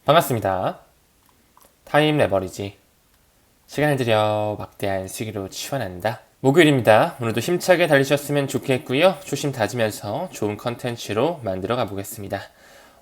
반갑습니다. 타임 레버리지. 시간을 들여 막대한 수익으로 치환한다. 목요일입니다. 오늘도 힘차게 달리셨으면 좋겠고요. 초심 다지면서 좋은 컨텐츠로 만들어 가보겠습니다.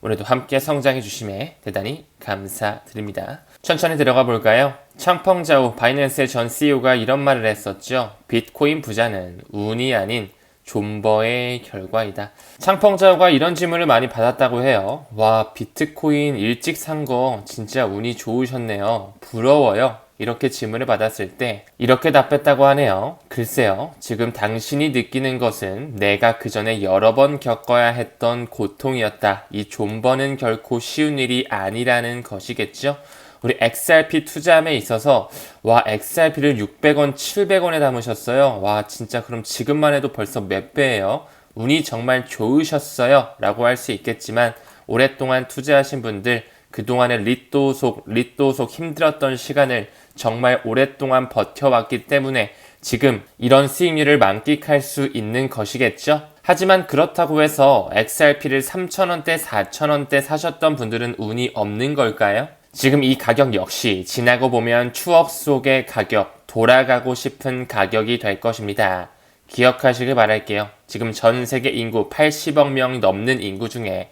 오늘도 함께 성장해 주심에 대단히 감사드립니다. 천천히 들어가 볼까요? 창펑자오 바이낸스의 전 CEO가 이런 말을 했었죠. 비트코인 부자는 운이 아닌 존버의 결과이다. 창펑자오가 이런 질문을 많이 받았다고 해요. 와, 비트코인 일찍 산 거 진짜 운이 좋으셨네요. 부러워요. 이렇게 질문을 받았을 때 이렇게 답했다고 하네요. 글쎄요, 지금 당신이 느끼는 것은 내가 그 전에 여러 번 겪어야 했던 고통이었다. 이 존버는 결코 쉬운 일이 아니라는 것이겠죠. 우리 XRP 투자함에 있어서 와, XRP를 600원, 700원에 담으셨어요. 와, 진짜 그럼 지금만 해도 벌써 몇 배예요? 운이 정말 좋으셨어요 라고 할 수 있겠지만 오랫동안 투자하신 분들 그동안의 리또속 힘들었던 시간을 정말 오랫동안 버텨왔기 때문에 지금 이런 수익률을 만끽할 수 있는 것이겠죠? 하지만 그렇다고 해서 XRP를 3,000원대, 4,000원대 사셨던 분들은 운이 없는 걸까요? 지금 이 가격 역시 지나고 보면 추억 속의 가격, 돌아가고 싶은 가격이 될 것입니다. 기억하시길 바랄게요. 지금 전 세계 인구 80억 명 넘는 인구 중에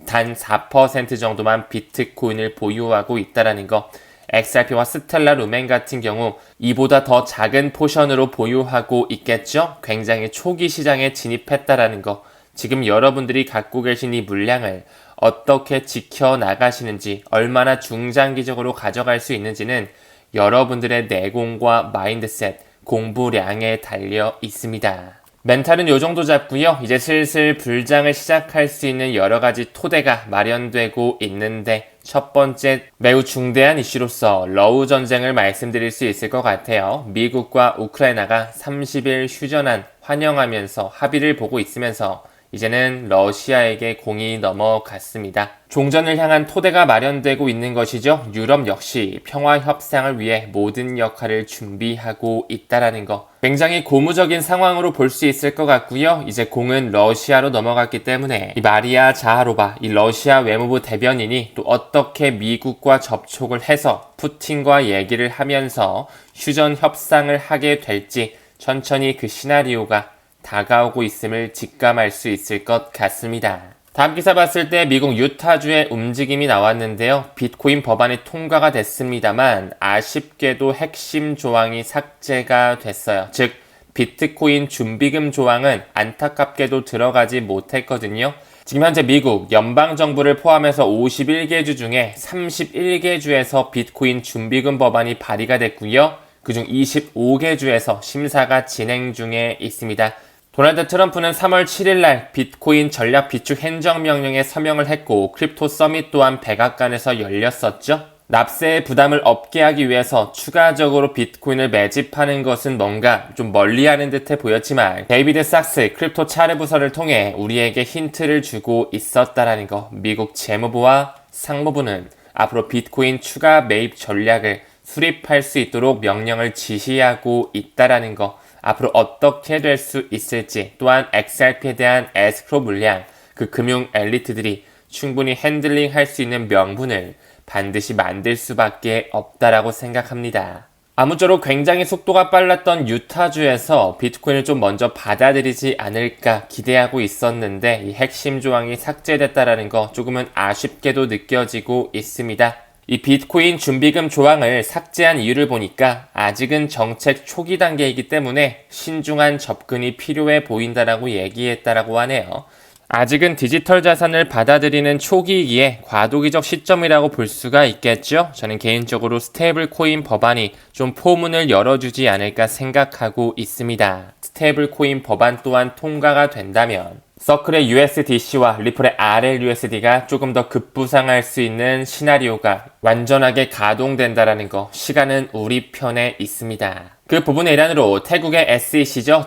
단 4% 정도만 비트코인을 보유하고 있다는 거. XRP와 스텔라 루멘 같은 경우 이보다 더 작은 포션으로 보유하고 있겠죠? 굉장히 초기 시장에 진입했다는 거. 지금 여러분들이 갖고 계신 이 물량을 어떻게 지켜나가시는지, 얼마나 중장기적으로 가져갈 수 있는지는 여러분들의 내공과 마인드셋, 공부량에 달려 있습니다. 멘탈은 요 정도 잡고요. 이제 슬슬 불장을 시작할 수 있는 여러 가지 토대가 마련되고 있는데 첫 번째 매우 중대한 이슈로서 러우 전쟁을 말씀드릴 수 있을 것 같아요. 미국과 우크라이나가 30일 휴전안 환영하면서 합의를 보고 있으면서 이제는 러시아에게 공이 넘어갔습니다. 종전을 향한 토대가 마련되고 있는 것이죠. 유럽 역시 평화 협상을 위해 모든 역할을 준비하고 있다라는 거. 굉장히 고무적인 상황으로 볼 수 있을 것 같고요. 이제 공은 러시아로 넘어갔기 때문에 이 마리아 자하로바, 이 러시아 외무부 대변인이 또 어떻게 미국과 접촉을 해서 푸틴과 얘기를 하면서 휴전 협상을 하게 될지 천천히 그 시나리오가 다가오고 있음을 직감할 수 있을 것 같습니다. 다음 기사 봤을 때 미국 유타주의 움직임이 나왔는데요. 비트코인 법안이 통과가 됐습니다만 아쉽게도 핵심 조항이 삭제가 됐어요. 즉 비트코인 준비금 조항은 안타깝게도 들어가지 못했거든요. 지금 현재 미국 연방정부를 포함해서 51개 주 중에 31개 주에서 비트코인 준비금 법안이 발의가 됐고요. 그중 25개 주에서 심사가 진행 중에 있습니다. 도널드 트럼프는 3월 7일 날 비트코인 전략 비축 행정명령에 서명을 했고 크립토 서밋 또한 백악관에서 열렸었죠. 납세의 부담을 없게 하기 위해서 추가적으로 비트코인을 매집하는 것은 뭔가 좀 멀리하는 듯해 보였지만 데이비드 sak스 크립토 차르 부서를 통해 우리에게 힌트를 주고 있었다라는 거. 미국 재무부와 상무부는 앞으로 비트코인 추가 매입 전략을 수립할 수 있도록 명령을 지시하고 있다라는 거. 앞으로 어떻게 될 수 있을지, 또한 XRP에 대한 에스크로 물량, 그 금융 엘리트들이 충분히 핸들링 할 수 있는 명분을 반드시 만들 수밖에 없다라고 생각합니다. 아무쪼록 굉장히 속도가 빨랐던 유타주에서 비트코인을 좀 먼저 받아들이지 않을까 기대하고 있었는데 이 핵심 조항이 삭제됐다라는 거 조금은 아쉽게도 느껴지고 있습니다. 이 비트코인 준비금 조항을 삭제한 이유를 보니까 아직은 정책 초기 단계이기 때문에 신중한 접근이 필요해 보인다라고 얘기했다라고 하네요. 아직은 디지털 자산을 받아들이는 초기이기에 과도기적 시점이라고 볼 수가 있겠죠. 저는 개인적으로 스테이블 코인 법안이 좀 포문을 열어주지 않을까 생각하고 있습니다. 스테이블 코인 법안 또한 통과가 된다면 서클의 USDC와 리플의 RLUSD가 조금 더 급부상할 수 있는 시나리오가 완전하게 가동된다라는 거, 시간은 우리 편에 있습니다. 그 부분의 일환으로 태국의 SEC죠.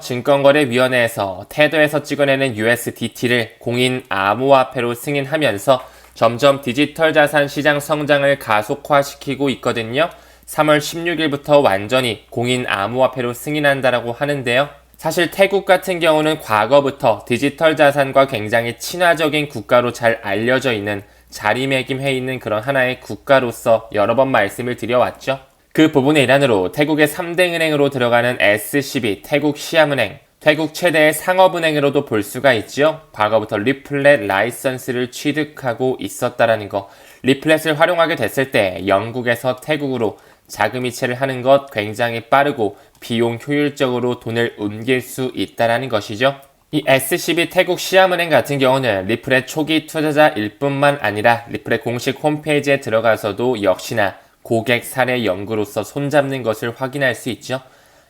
증권거래위원회에서 테더에서 찍어내는 USDT를 공인 암호화폐로 승인하면서 점점 디지털 자산 시장 성장을 가속화시키고 있거든요. 3월 16일부터 완전히 공인 암호화폐로 승인한다라고 하는데요. 사실 태국 같은 경우는 과거부터 디지털 자산과 굉장히 친화적인 국가로 잘 알려져 있는 자리매김해 있는 그런 하나의 국가로서 여러 번 말씀을 드려왔죠. 그 부분의 일환으로 태국의 3대 은행으로 들어가는 SCB 태국 시암은행, 태국 최대의 상업은행으로도 볼 수가 있죠. 과거부터 리플렛 라이선스를 취득하고 있었다라는 거. 리플렛을 활용하게 됐을 때 영국에서 태국으로 자금이체를 하는 것 굉장히 빠르고 비용 효율적으로 돈을 옮길 수 있다라는 것이죠. 이 SCB 태국 시암은행 같은 경우는 리플렛 초기 투자자일 뿐만 아니라 리플렛 공식 홈페이지에 들어가서도 역시나 고객 사례 연구로서 손잡는 것을 확인할 수 있죠.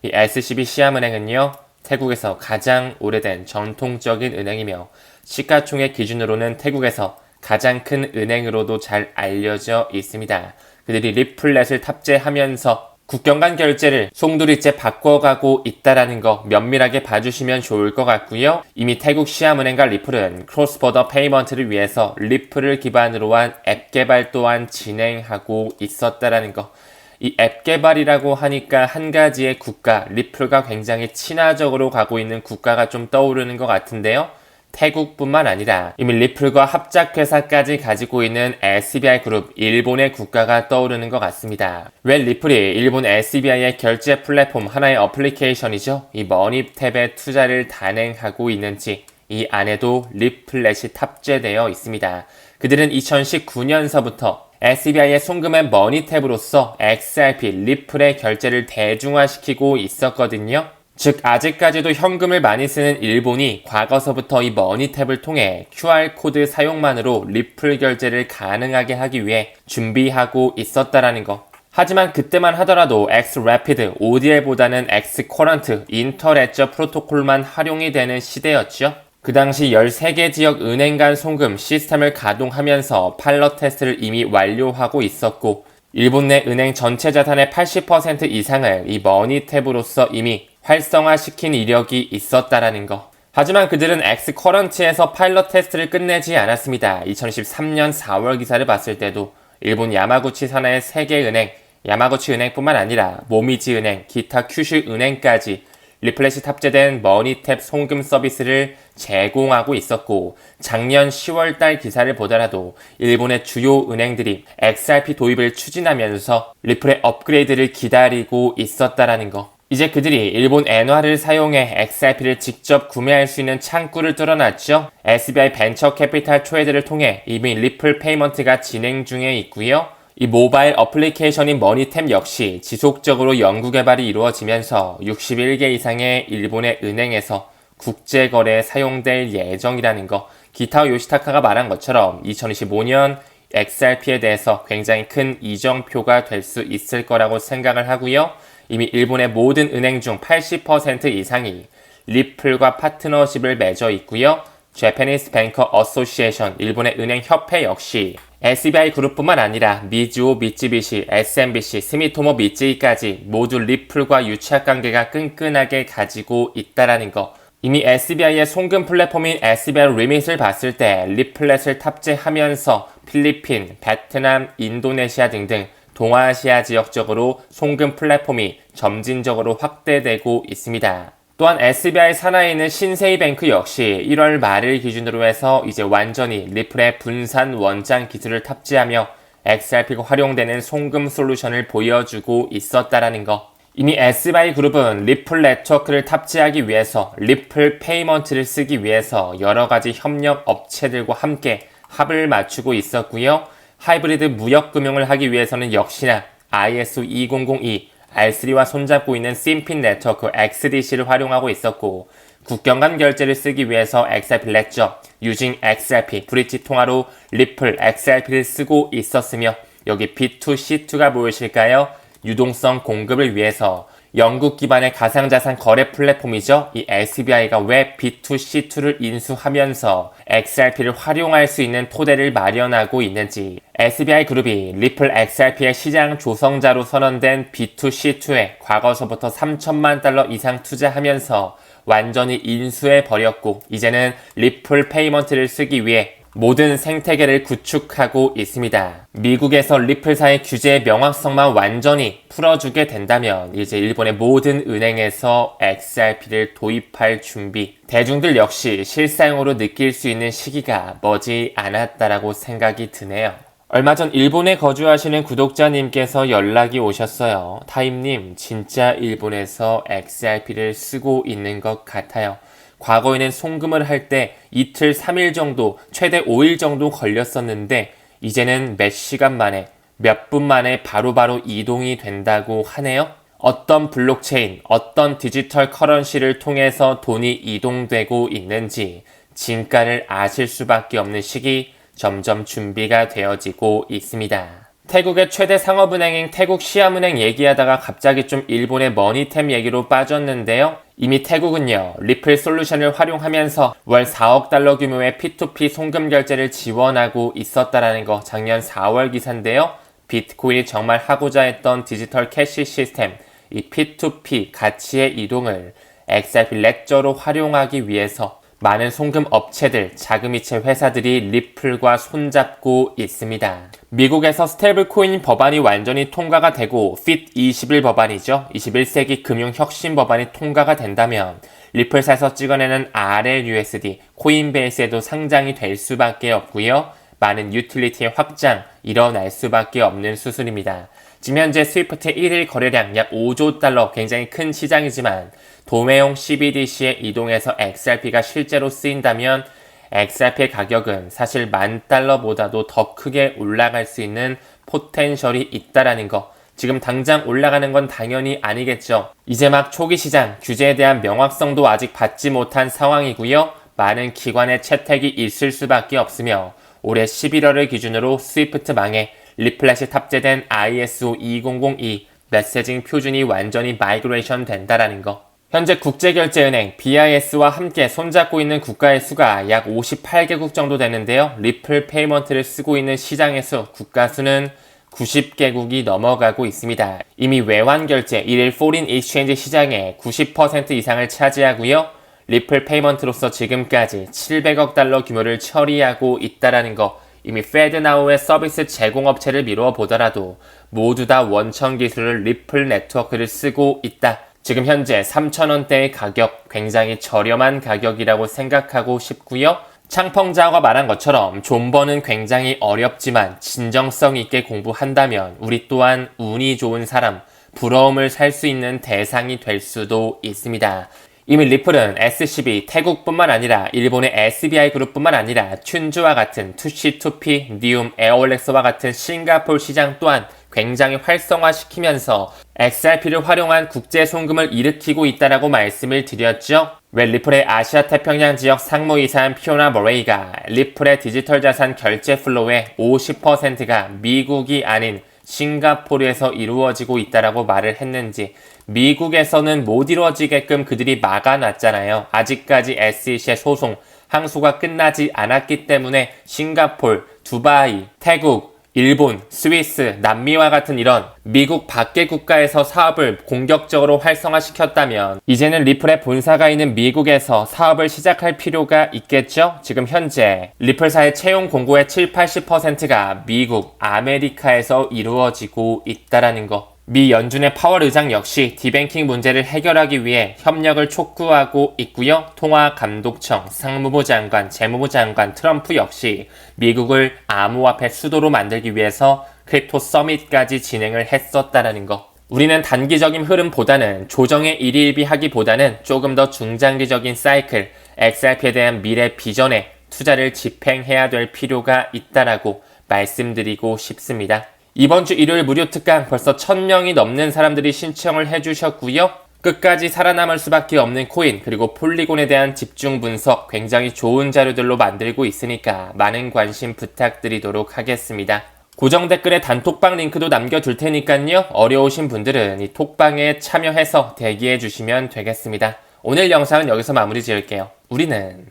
이 SCB 시암은행은요, 태국에서 가장 오래된 전통적인 은행이며 시가총액 기준으로는 태국에서 가장 큰 은행으로도 잘 알려져 있습니다. 그들이 리플렛을 탑재하면서 국경 간 결제를 송두리째 바꿔가고 있다라는 거 면밀하게 봐주시면 좋을 것 같고요. 이미 태국 시암은행과 리플은 크로스보더 페이먼트를 위해서 리플을 기반으로 한 앱 개발 또한 진행하고 있었다라는 거. 이 앱 개발이라고 하니까 한 가지의 국가, 리플과 굉장히 친화적으로 가고 있는 국가가 좀 떠오르는 것 같은데요. 태국뿐만 아니라 이미 리플과 합작회사까지 가지고 있는 SBI 그룹, 일본의 국가가 떠오르는 것 같습니다. 왜 리플이 일본 SBI의 결제 플랫폼 하나의 어플리케이션이죠. 이 머니탭에 투자를 단행하고 있는지 이 안에도 리플렛이 탑재되어 있습니다. 그들은 2019년서부터 SBI의 송금앤 머니탭으로서 XRP, 리플의 결제를 대중화시키고 있었거든요. 즉 아직까지도 현금을 많이 쓰는 일본이 과거서부터 이 머니탭을 통해 QR코드 사용만으로 리플 결제를 가능하게 하기 위해 준비하고 있었다라는 거. 하지만 그때만 하더라도 X래피드, ODL보다는 X커런트, 인터레저 프로토콜만 활용이 되는 시대였죠. 그 당시 13개 지역 은행 간 송금 시스템을 가동하면서 파일럿 테스트를 이미 완료하고 있었고 일본 내 은행 전체 자산의 80% 이상을 이 머니탭으로서 이미 활성화시킨 이력이 있었다라는 거. 하지만 그들은 엑스커런트에서 파일럿 테스트를 끝내지 않았습니다. 2013년 4월 기사를 봤을 때도 일본 야마구치 산하의 3개 은행, 야마구치 은행뿐만 아니라 모미지 은행, 기타 큐슈 은행까지 리플렛이 탑재된 머니탭 송금 서비스를 제공하고 있었고 작년 10월달 기사를 보더라도 일본의 주요 은행들이 XRP 도입을 추진하면서 리플렛 업그레이드를 기다리고 있었다라는 거. 이제 그들이 일본 엔화를 사용해 XRP를 직접 구매할 수 있는 창구를 뚫어놨죠. SBI 벤처 캐피탈 트레이드를 통해 이미 리플 페이먼트가 진행 중에 있고요. 이 모바일 어플리케이션인 머니탭 역시 지속적으로 연구 개발이 이루어지면서 61개 이상의 일본의 은행에서 국제거래에 사용될 예정이라는 거. 기타오 요시타카가 말한 것처럼 2025년 XRP에 대해서 굉장히 큰 이정표가 될 수 있을 거라고 생각을 하고요. 이미 일본의 모든 은행 중 80% 이상이 리플과 파트너십을 맺어 있고요. Japanese Banker Association, 일본의 은행 협회 역시 SBI 그룹뿐만 아니라 미즈호, 미쯔비시, SMBC, 스미토모 미쯔이까지 모두 리플과 유착 관계가 끈끈하게 가지고 있다라는 거. 이미 SBI의 송금 플랫폼인 SBI 리밋을 봤을 때 리플렛을 탑재하면서 필리핀, 베트남, 인도네시아 등등 동아시아 지역적으로 송금 플랫폼이 점진적으로 확대되고 있습니다. 또한 SBI 산하에 있는 신세이뱅크 역시 1월 말을 기준으로 해서 이제 완전히 리플의 분산 원장 기술을 탑재하며 XRP가 활용되는 송금 솔루션을 보여주고 있었다라는 거. 이미 SBI 그룹은 리플 네트워크를 탑재하기 위해서 리플 페이먼트를 쓰기 위해서 여러가지 협력 업체들과 함께 합을 맞추고 있었고요. 하이브리드 무역금융을 하기 위해서는 역시나 ISO 2002 R3와 손잡고 있는 심핀 네트워크 XDC를 활용하고 있었고 국경 간 결제를 쓰기 위해서 XRP 레저, 유징 XRP, 브릿지 통화로 리플 XRP를 쓰고 있었으며 여기 B2C2가 무엇일까요? 유동성 공급을 위해서 영국 기반의 가상자산 거래 플랫폼이죠. 이 SBI가 왜 B2C2를 인수하면서 XRP를 활용할 수 있는 토대를 마련하고 있는지 SBI 그룹이 리플 XRP의 시장 조성자로 선언된 B2C2에 과거서부터 3천만 달러 이상 투자하면서 완전히 인수해버렸고 이제는 리플 페이먼트를 쓰기 위해 모든 생태계를 구축하고 있습니다. 미국에서 리플사의 규제의 명확성만 완전히 풀어주게 된다면 이제 일본의 모든 은행에서 XRP를 도입할 준비, 대중들 역시 실사용으로 느낄 수 있는 시기가 머지 않았다라고 생각이 드네요. 얼마 전 일본에 거주하시는 구독자님께서 연락이 오셨어요. 타임님, 진짜 일본에서 XRP를 쓰고 있는 것 같아요. 과거에는 송금을 할 때 이틀, 3일 정도, 최대 5일 정도 걸렸었는데 이제는 몇 시간 만에, 몇 분 만에 바로바로 이동이 된다고 하네요. 어떤 블록체인, 어떤 디지털 커런시를 통해서 돈이 이동되고 있는지 진가를 아실 수밖에 없는 시기 점점 준비가 되어지고 있습니다. 태국의 최대 상업은행인 태국 시암은행 얘기하다가 갑자기 좀 일본의 머니템 얘기로 빠졌는데요. 이미 태국은요, 리플 솔루션을 활용하면서 월 4억 달러 규모의 P2P 송금 결제를 지원하고 있었다라는 거 작년 4월 기사인데요. 비트코인이 정말 하고자 했던 디지털 캐시 시스템, 이 P2P 가치의 이동을 XRP 레저로 활용하기 위해서 많은 송금 업체들, 자금이체 회사들이 리플과 손잡고 있습니다. 미국에서 스테이블 코인 법안이 완전히 통과가 되고 FIT21 법안이죠. 21세기 금융혁신 법안이 통과가 된다면 리플사에서 찍어내는 RLUSD, 코인베이스에도 상장이 될 수밖에 없고요. 많은 유틸리티의 확장 일어날 수밖에 없는 수순입니다. 지금 현재 스위프트 1일 거래량 약 5조 달러, 굉장히 큰 시장이지만 도매용 CBDC에 이동해서 XRP가 실제로 쓰인다면 XRP의 가격은 사실 $10,000보다도 더 크게 올라갈 수 있는 포텐셜이 있다라는 거. 지금 당장 올라가는 건 당연히 아니겠죠. 이제 막 초기 시장, 규제에 대한 명확성도 아직 받지 못한 상황이고요. 많은 기관의 채택이 있을 수밖에 없으며 올해 11월을 기준으로 스위프트망에 리플렛이 탑재된 ISO 2002 메시징 표준이 완전히 마이그레이션 된다라는 거. 현재 국제결제은행 BIS와 함께 손잡고 있는 국가의 수가 약 58개국 정도 되는데요. 리플 페이먼트를 쓰고 있는 시장의 수, 국가 수는 90개국이 넘어가고 있습니다. 이미 외환결제, 1일 포린 익스체인지 시장의 90% 이상을 차지하고요. 리플 페이먼트로서 지금까지 700억 달러 규모를 처리하고 있다라는 거. 이미 페드나우의 서비스 제공업체를 미루어 보더라도 모두 다 원천 기술을 리플 네트워크를 쓰고 있다. 지금 현재 3,000원대의 가격, 굉장히 저렴한 가격이라고 생각하고 싶고요. 창펑자오가 말한 것처럼 존버는 굉장히 어렵지만 진정성 있게 공부한다면 우리 또한 운이 좋은 사람, 부러움을 살 수 있는 대상이 될 수도 있습니다. 이미 리플은 SCB, 태국뿐만 아니라 일본의 SBI 그룹뿐만 아니라 튠즈와 같은 2C2P, 니움, 에어월렉스와 같은 싱가포르 시장 또한 굉장히 활성화시키면서 XRP를 활용한 국제 송금을 일으키고 있다라고 말씀을 드렸죠. 왜 리플의 아시아 태평양 지역 상무이사인 피오나 머레이가 리플의 디지털 자산 결제 플로우의 50%가 미국이 아닌 싱가포르에서 이루어지고 있다라고 말을 했는지, 미국에서는 못 이루어지게끔 그들이 막아놨잖아요. 아직까지 SEC의 소송, 항소가 끝나지 않았기 때문에 싱가포르, 두바이, 태국, 일본, 스위스, 남미와 같은 이런 미국 밖의 국가에서 사업을 공격적으로 활성화시켰다면 이제는 리플의 본사가 있는 미국에서 사업을 시작할 필요가 있겠죠? 지금 현재 리플사의 채용 공고의 70-80%가 미국, 아메리카에서 이루어지고 있다라는 거. 미 연준의 파월 의장 역시 디뱅킹 문제를 해결하기 위해 협력을 촉구하고 있고요. 통화감독청, 상무부 장관, 재무부 장관, 트럼프 역시 미국을 암호화폐 수도로 만들기 위해서 크립토 서밋까지 진행을 했었다라는 거. 우리는 단기적인 흐름보다는 조정의 일일비하기보다는 조금 더 중장기적인 사이클, XRP에 대한 미래 비전에 투자를 집행해야 될 필요가 있다라고 말씀드리고 싶습니다. 이번 주 일요일 무료 특강 벌써 1000명이 넘는 사람들이 신청을 해주셨고요. 끝까지 살아남을 수밖에 없는 코인, 그리고 폴리곤에 대한 집중 분석 굉장히 좋은 자료들로 만들고 있으니까 많은 관심 부탁드리도록 하겠습니다. 고정 댓글에 단톡방 링크도 남겨둘 테니까요. 어려우신 분들은 이 톡방에 참여해서 대기해 주시면 되겠습니다. 오늘 영상은 여기서 마무리 지을게요. 우리는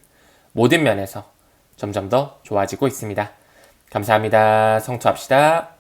모든 면에서 점점 더 좋아지고 있습니다. 감사합니다. 성투합시다.